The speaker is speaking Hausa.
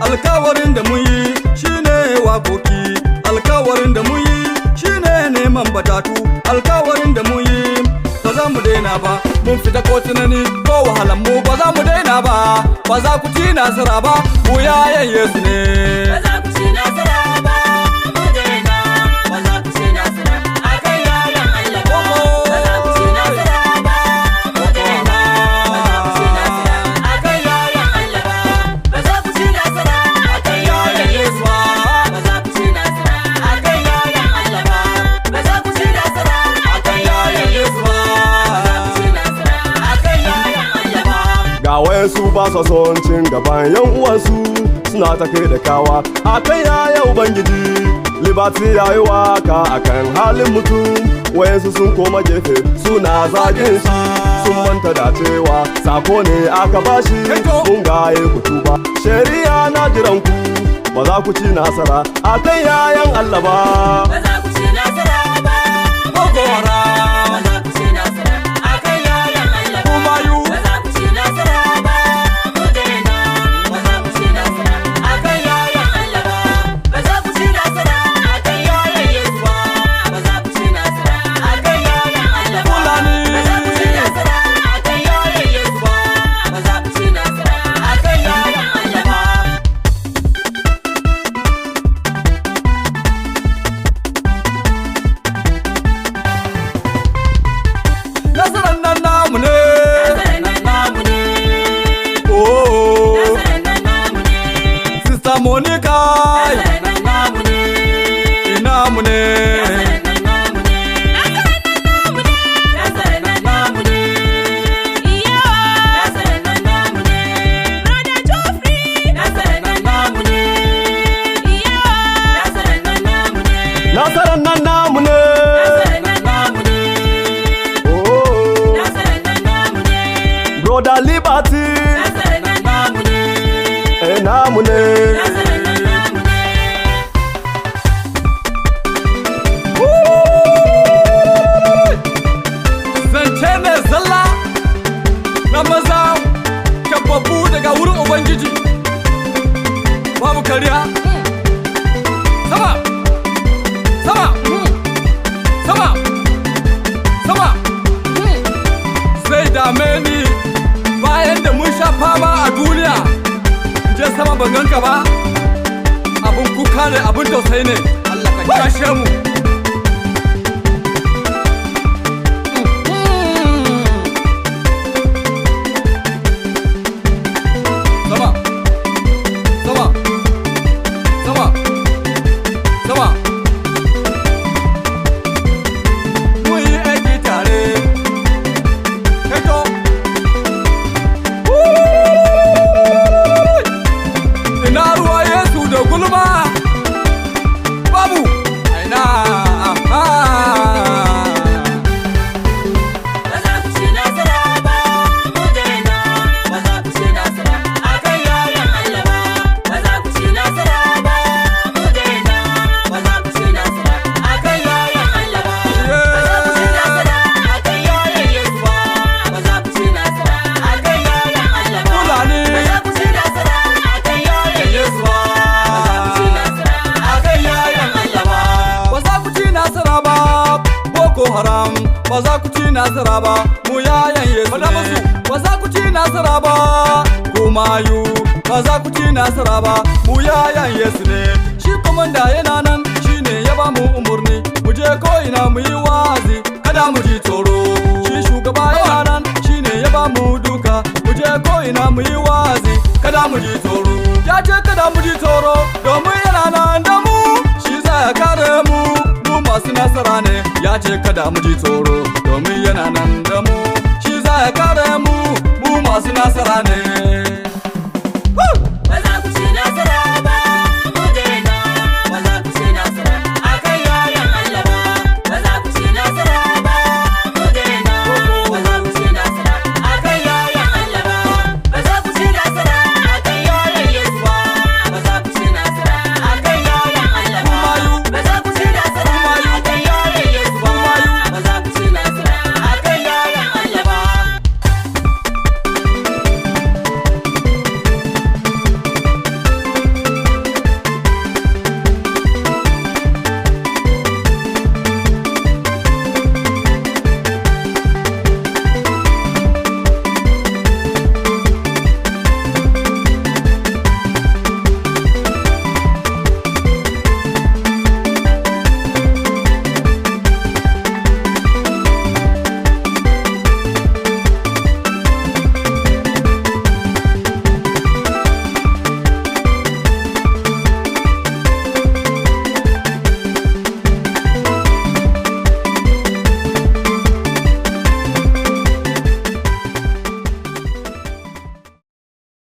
alkawarin da mun yi shine wakoki, alkawarin da mun yi shine neman batatu, alkawarin da mun yi ba za mu daina ba. Mun fita kotunani ko wahalan mu ba za mu daina ba. Ba za ku ci nasara ba, ku yayan Yesu ne. Ba za ku ci nasara ba, mu daina. Ba za ku ci nasara akan yayan Allah ba. Ba za ku ci nasara ba, mu daina. Ba za ku ci nasara akan yayan Allah ba. Ba za ku ci nasara akan yayan Yesu ba. Ba za ku ci nasara akan yayan Allah ba. Ba za ku ci nasara akan yayan Yesu ba. Ga wayansu ba sa son cin gaban yan uwansu, suna ta kai da kawa akan yaya Ubangiji. Liberty ya yi waka akan halin mutum, wayansu sun koma gefe suna zagin shi, sun manta da cewa sako ne aka bashi. Mun gaye ku tuba, shari'a na jiran ku, ba za ku ci nasara akan yayan Allah ba. Ba za ku ci nasara ba, Boko Haram, ba za ku ci nasara akan yayan Allah ba. Umayu, Ba za ku ci nasara ba, mu daina. Ba za ku ci nasara akan yayan Allah ba. Ba za ku ci nasara akan yayan Yesu ba. Ba za ku ci nasara akan yayan Allah ba. Fulani, Ba za ku ci nasara akan yayan Yesu ba. Ba za ku ci nasara akan yayan Allah ba. nasarar nan namu ne. Nasarar nan namu ne. Oh, Nasarar nan namu ne. Sister Monica, Nasarar nan namu ne. namu ne. Nasarar nan namu ne. Nasarar nan namu ne. Iyo. Nasarar nan namu ne. Brother Geoffrey. Nasarar nan namu ne. Iyo. Nasarar nan namu ne. Nasarar nan namu ne. Nasarar nan namu ne. Oh, Nasarar nan namu ne. Brother Liberty, Nasarar nan namu ne. namu ne. Nasarar nan namu ne. Zance ne zalla na maza kyababbu daga wurin Ubangiji. Babu kariya. Sama, sama, sama, sama. Zai dame ni bayan da mun sha fama a duniya. Je sama ban ganka ba. Abun kuka ne, abun tausayi ne. Allah ka kashe mu. Sama, sama, sama, sama. Mun yi aiki tare. Kai to. Ina ruwa Yesu da gulma. Babu. Aina. Aha. Ba za ku ci nasara ba, mu daina. Ba za ku ci nasara akan yayan Allah ba. Ba za ku ci nasara ba, mu daina. Ba za ku ci nasara akan yayan Allah ba. Ba za ku ci nasara akan yayan Yesu ba. Ba za ku ci nasara akan yayan Allah ba. Fulani. Ba za ku ci nasara akan yayan Yesu ba. Ba za ku ci nasara akan yayan Allah ba. Ba za ku ci nasara ba, Boko Haram. Ba za ku ci nasara ba, mu yayan Yesu ne. Ba za ku ci nasara ba, Kumayu. Ba za ku ci nasara ba, mu yayan Yesu ne. Shi komanda yana nan, shi ne ya ba mu umurni. Mu je ko ina mu yi wazi, kada mu ji tsoro. Shi shugaba yana nan, shi ne ya ba mu duka. Mu je ko ina mu yi wazi, kada mu ji tsoro. Ya ce kada mu ji tsoro, domin yana nan da mu. Shi za ya kare mu, mu masu nasara ne. Ya ce kada mu ji tsoro, domin yana nan da mu. Shi za ya kare mu, mu masu nasara ne.